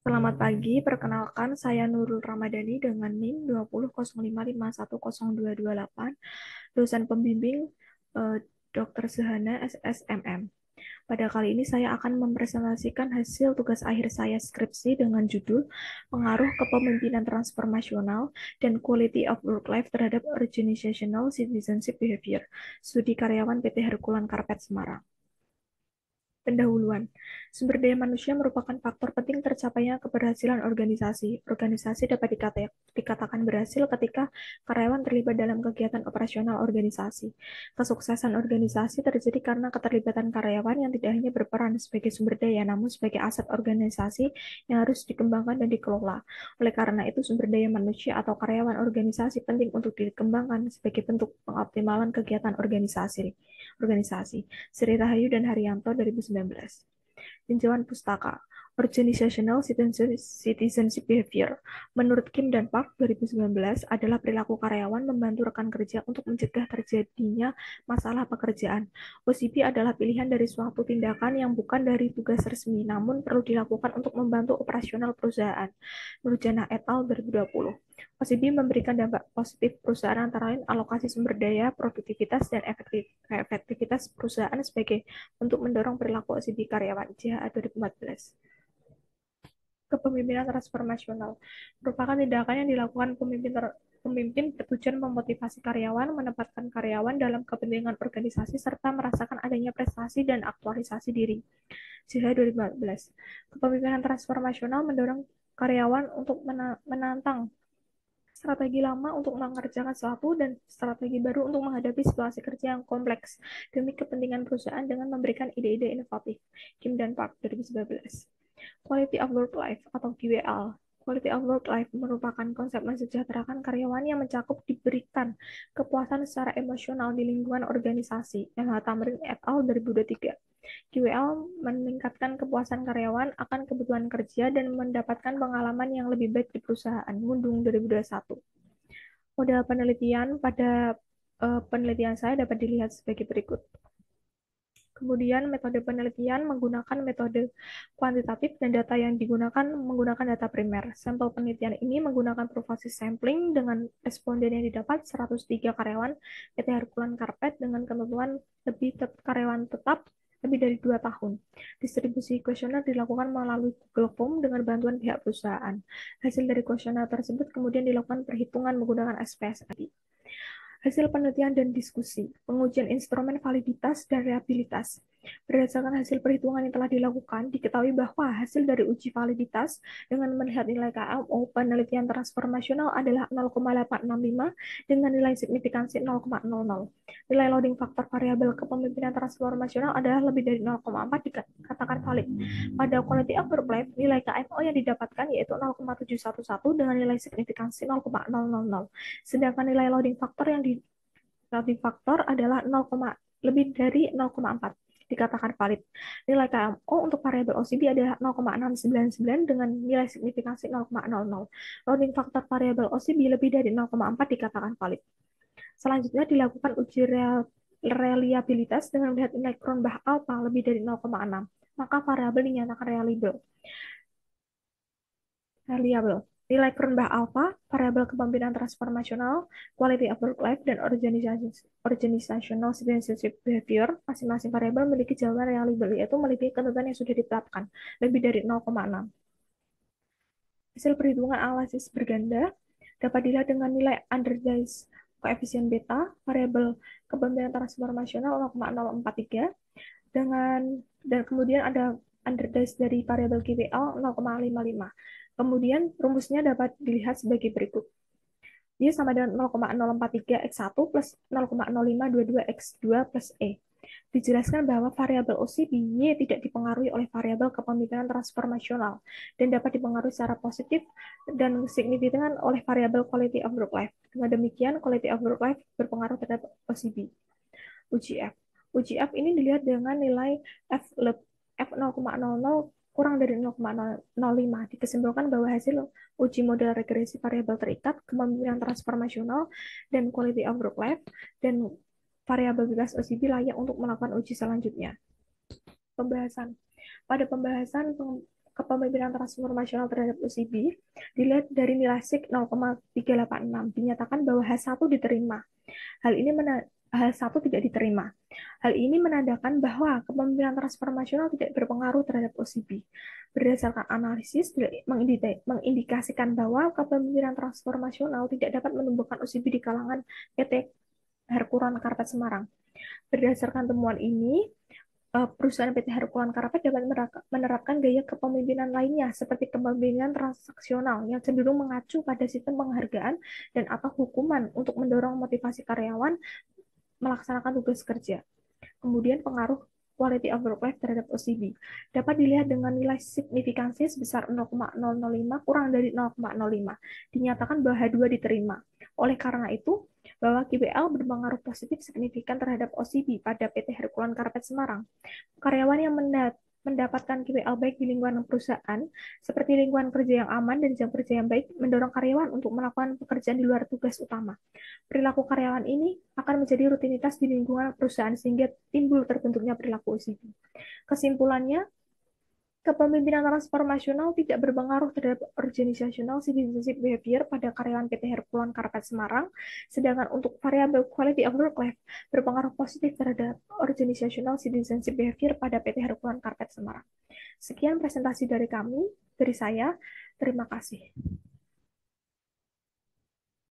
Selamat pagi, perkenalkan saya Nurul Ramadhani dengan NIM 2005510228, dosen pembimbing Dr. Sehana SSMM. Pada kali ini saya akan mempresentasikan hasil tugas akhir saya skripsi dengan judul Pengaruh Kepemimpinan Transformasional dan Quality of Work Life terhadap Organizational Citizenship Behavior, studi karyawan PT Herculan Karpet Semarang. Pendahuluan. Sumber daya manusia merupakan faktor penting tercapainya keberhasilan organisasi. Organisasi dapat dikatakan berhasil ketika karyawan terlibat dalam kegiatan operasional organisasi. Kesuksesan organisasi terjadi karena keterlibatan karyawan yang tidak hanya berperan sebagai sumber daya, namun sebagai aset organisasi yang harus dikembangkan dan dikelola. Oleh karena itu, sumber daya manusia atau karyawan organisasi penting untuk dikembangkan sebagai bentuk pengoptimalan kegiatan organisasi. Sri Rahayu dan Haryanto 2019. Tinjauan pustaka Organizational Citizenship Behavior. Menurut Kim dan Park 2019 adalah perilaku karyawan membantu rekan kerja untuk mencegah terjadinya masalah pekerjaan. OCB adalah pilihan dari suatu tindakan yang bukan dari tugas resmi, namun perlu dilakukan untuk membantu operasional perusahaan. Nurjana et al. 2020. OCB memberikan dampak positif perusahaan antara lain alokasi sumber daya, produktivitas, dan efektivitas perusahaan sebagai untuk mendorong perilaku OCB karyawan JHA 2014. Kepemimpinan transformasional merupakan tindakan yang dilakukan pemimpin bertujuan memotivasi karyawan, menempatkan karyawan dalam kepentingan organisasi, serta merasakan adanya prestasi dan aktualisasi diri. JHA 2014. Kepemimpinan transformasional mendorong karyawan untuk menantang strategi lama untuk mengerjakan sesuatu dan strategi baru untuk menghadapi situasi kerja yang kompleks demi kepentingan perusahaan dengan memberikan ide-ide inovatif. Kim dan Park 2019. Quality of Work Life atau QWL. Quality of Work Life merupakan konsep mensejahterakan karyawan yang mencakup diberikan kepuasan secara emosional di lingkungan organisasi. MH Tamrin et al. 2023. QWL meningkatkan kepuasan karyawan akan kebutuhan kerja dan mendapatkan pengalaman yang lebih baik di perusahaan. Mundung 2021. Modal penelitian pada penelitian saya dapat dilihat sebagai berikut. Kemudian metode penelitian menggunakan metode kuantitatif dan data yang digunakan menggunakan data primer. Sampel penelitian ini menggunakan profasi sampling dengan responden yang didapat 103 karyawan PT Herculan Karpet dengan ketentuan karyawan tetap lebih dari 2 tahun. Distribusi kuesioner dilakukan melalui Google Form dengan bantuan pihak perusahaan. Hasil dari kuesioner tersebut kemudian dilakukan perhitungan menggunakan SPSS. Hasil penelitian dan diskusi, pengujian instrumen validitas dan reliabilitas. Berdasarkan hasil perhitungan yang telah dilakukan, diketahui bahwa hasil dari uji validitas dengan melihat nilai KMO penelitian transformasional adalah 0,865 dengan nilai signifikansi 0,00. Nilai loading faktor variabel kepemimpinan transformasional adalah lebih dari 0,4 dikatakan valid. Pada quality of work life, nilai KMO yang didapatkan yaitu 0,711 dengan nilai signifikansi 0,000. Sedangkan nilai loading faktor yang loading faktor adalah 0, lebih dari 0,4 dikatakan valid. Nilai KMO untuk variabel OCB adalah 0,699 dengan nilai signifikansi 0,00. Loading faktor variabel OCB lebih dari 0,4 dikatakan valid. Selanjutnya dilakukan uji reliabilitas dengan melihat nilai Cronbach alpha lebih dari 0,6. Maka variabel dinyatakan reliable. Nilai Cronbach alpha, variabel kepemimpinan transformasional, quality of work life, dan organizational citizenship behavior, masing-masing variabel memiliki jawaban reliable, yaitu melebihi ketentuan yang sudah ditetapkan, lebih dari 0,6. Hasil perhitungan analisis berganda dapat dilihat dengan nilai underdice koefisien beta, variabel kepemimpinan transformasional 0,043, dan kemudian ada underdice dari variabel QWL 0,55. Kemudian rumusnya dapat dilihat sebagai berikut. Dia sama dengan 0,043x1 plus 0,0522x2 plus E. Dijelaskan bahwa variabel OCB Y tidak dipengaruhi oleh variabel kepemimpinan transformasional dan dapat dipengaruhi secara positif dan signifikan oleh variabel quality of work life. Dengan demikian, quality of work life berpengaruh terhadap OCB. Uji F. Uji F ini dilihat dengan nilai F 0,00 kurang dari 0,05. Dikesimpulankan bahwa hasil uji model regresi variabel terikat, kepemimpinan transformasional, dan quality of work life, dan variabel bebas OCB layak untuk melakukan uji selanjutnya. Pembahasan. Pada pembahasan kepemimpinan transformasional terhadap OCB dilihat dari nilai SIG 0,386. Dinyatakan bahwa H1 diterima. Hal ini H1 tidak diterima. Hal ini menandakan bahwa kepemimpinan transformasional tidak berpengaruh terhadap OCB. Berdasarkan analisis, mengindikasikan bahwa kepemimpinan transformasional tidak dapat menumbuhkan OCB di kalangan PT Hercuran Karpet Semarang. Berdasarkan temuan ini, perusahaan PT Herculan Karpet dapat menerapkan gaya kepemimpinan lainnya seperti kepemimpinan transaksional yang cenderung mengacu pada sistem penghargaan dan atau hukuman untuk mendorong motivasi karyawan melaksanakan tugas kerja. Kemudian pengaruh quality of work life terhadap OCB dapat dilihat dengan nilai signifikansi sebesar 0,005 kurang dari 0,05. Dinyatakan bahwa H2 diterima. Oleh karena itu, bahwa QBL berpengaruh positif signifikan terhadap OCB pada PT Herculan Karpet Semarang. Karyawan yang mendapatkan QBL baik di lingkungan perusahaan, seperti lingkungan kerja yang aman dan jam kerja yang baik, mendorong karyawan untuk melakukan pekerjaan di luar tugas utama. Perilaku karyawan ini akan menjadi rutinitas di lingkungan perusahaan sehingga timbul terbentuknya perilaku OCB. Kesimpulannya, kepemimpinan transformasional tidak berpengaruh terhadap organizational citizenship behavior pada karyawan PT Herculan Karpet Semarang, sedangkan untuk variabel quality of work life berpengaruh positif terhadap organizational citizenship behavior pada PT Herculan Karpet Semarang. Sekian presentasi dari saya. Terima kasih.